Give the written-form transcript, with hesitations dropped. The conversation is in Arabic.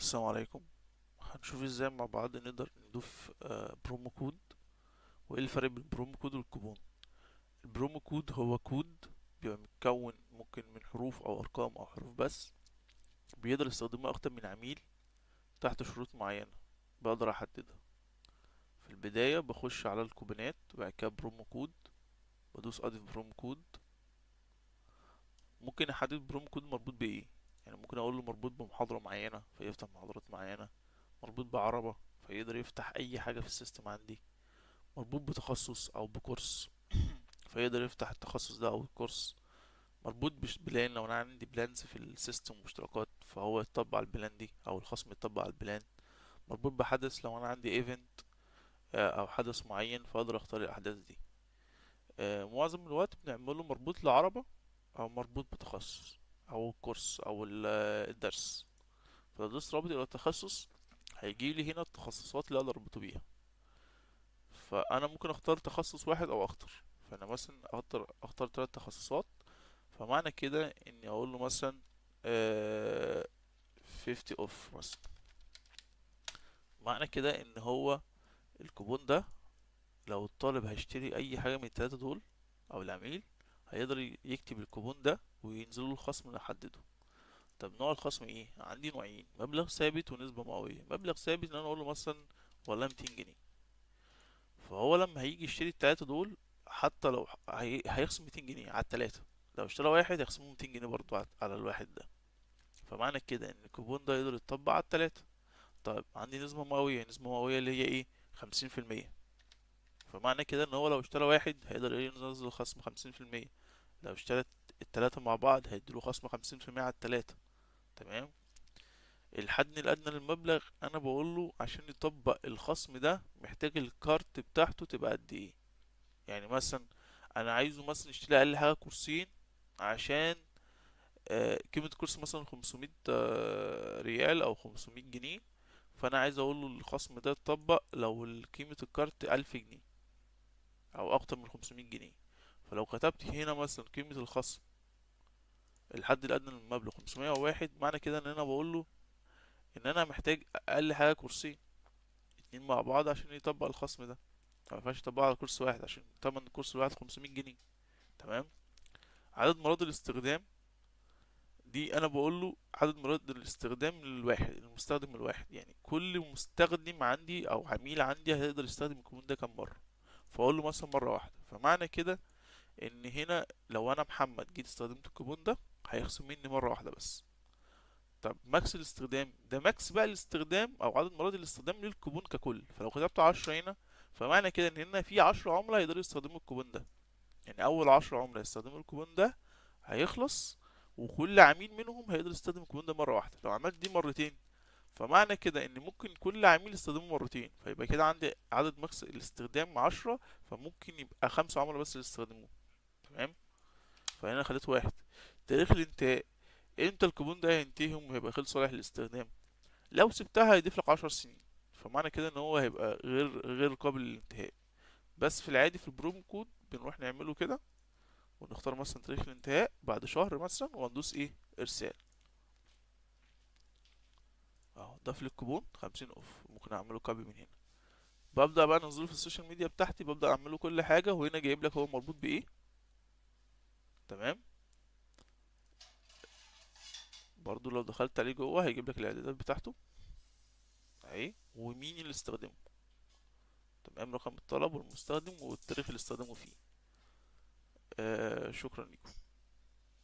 السلام عليكم. هنشوف ازاي مع بعض نقدر نضيف برومو كود، وايه الفرق بين البرومو كود والكوبون. البرومو كود هو كود بيبقى متكون ممكن من حروف او ارقام او حروف بس، بيقدر يستخدمه اكتر من عميل تحت شروط معينة بقدر احددها. في البداية بخش على الكوبونات وبعد كده برومو كود، بدوس اضيف برومو كود. ممكن احدد برومو كود مربوط بايه، يعني ممكن اقول له مربوط بمحاضرة معينة فيفتح محاضرات معينة، مربوط بعربة فيقدر يفتح اي حاجة في السيستم عندي، مربوط بتخصص او بكورس فيقدر يفتح التخصص ده او الكورس، مربوط بلان لو انا عندي بلانز في السيستم واشتراكات فهو يطبق على البلان دي او الخصم يطبق على البلان، مربوط بحدث لو انا عندي ايفنت او حدث معين فاقدر اختار الاحداث دي. معظم الوقت بنعمله مربوط لعربة او مربوط بتخصص او الكورس او الدرس. فلو دوست رابط الى التخصص هيجي لي هنا التخصصات اللي اقدر اربطه بيها، فانا ممكن اختار تخصص واحد او اكتر. فانا مثلا اختار 3 تخصصات، فمعنى كده اني اقول له مثلا آه 50 اوف مثلا. معنى كده ان هو الكوبون ده لو الطالب هيشتري اي حاجة من ال3 دول او العميل هيقدر يكتب الكوبون ده وينزل له الخصم اللي احدده. طب نوع الخصم ايه؟ عندي نوعين: مبلغ ثابت ونسبة مئوية. مبلغ ثابت ان انا اقول له مثلا والله 200 جنيه، فهو لما هيجي يشتري ال3 دول حتى لو هيخصم 200 جنيه على ال3، لو اشترى واحد هيخصمه 200 جنيه برضو على الواحد ده. فمعنى كده ان الكوبون ده يقدر يتطبق على ال3. طيب عندي نسبة مئوية، نسبة مئوية اللي هي ايه؟ 50%. فمعنى كده ان هو لو اشترى واحد هيقدر ينزل خصم 50%، لو اشترى ال3 مع بعض هيديله خصم 50% على ال3. تمام. الحد الأدنى للمبلغ أنا بقوله عشان يطبق الخصم ده محتاج الكارت بتاعته تبقى قد ايه. يعني مثلا انا عايزه مثلا يشتري اقل حاجه كورسين عشان قيمه الكورس مثلا 500 ريال او 500 جنيه، فانا عايز اقول له الخصم ده يتطبق لو قيمه الكارت 1000 جنيه او اكتر من 500 جنيه. فلو كتبت هنا مثلا قيمه الخصم الحد الادنى للمبلغ 501، معنى كده ان انا بقول له ان انا محتاج اقل حاجه كورسين اتنين مع بعض عشان يطبق الخصم ده. ما ينفعش يطبقه على كورس واحد عشان تمن الكورس الواحد 500 جنيه. تمام. عدد مرات الاستخدام دي انا بقول له عدد مرات الاستخدام للواحد، المستخدم الواحد، يعني كل مستخدم عندي او عميل عندي هيقدر يستخدم الكوماند ده كام مره. فاقول له مثلا مره واحده، فمعنى كده ان هنا لو انا محمد جيت استخدمت الكوبون ده هيخصم مني مره واحده بس. طب ماكس الاستخدام ده ماكس بقى الاستخدام او عدد مرات الاستخدام للكوبون ككل، فلو كتبت 10 هنا فمعنى كده ان هنا في 10 عملاء يقدروا يستخدموا الكوبون ده. يعني اول 10 عملاء يستخدموا الكوبون ده هيخلص، وكل عميل منهم هيقدر يستخدم الكوبون ده مرة واحدة. لو عملت دي مرتين فمعنى كده ان ممكن كل عميل يستخدمه مرتين، فيبقى كده عندي عدد ماكس الاستخدام 10، فممكن يبقى 5 عملاء بس اللي يستخدموه. تمام. فهنا خليته واحد. تاريخ الانتهاء، امتى الكوبون ده هينتهي وهيبقى غير صالح للاستخدام؟ لو سبتها هيضيف لك 10 سنين، فمعنى كده ان هو هيبقى غير قابل للانتهاء. بس في العادي في البرومو كود بنروح نعمله كده ونختار مثلا تاريخ الانتهاء بعد شهر مثلا وندوس ايه؟ ارسال. اهو ضاف لي الكوبون 50 اوف. ممكن اعمله كوبي من هنا، ببدأ بقى انزله في السوشيال ميديا بتاعتي، ببدأ اعمله كل حاجة وهنا جايب لك هو مربوط بايه. تمام. برضو لو دخلت عليه جوه هيجيب لك الاعدادات بتاعته اهي ومين اللي استخدمه. تمام. رقم الطلب والمستخدم والتاريخ اللي استخدمه فيه. شكرا لكم.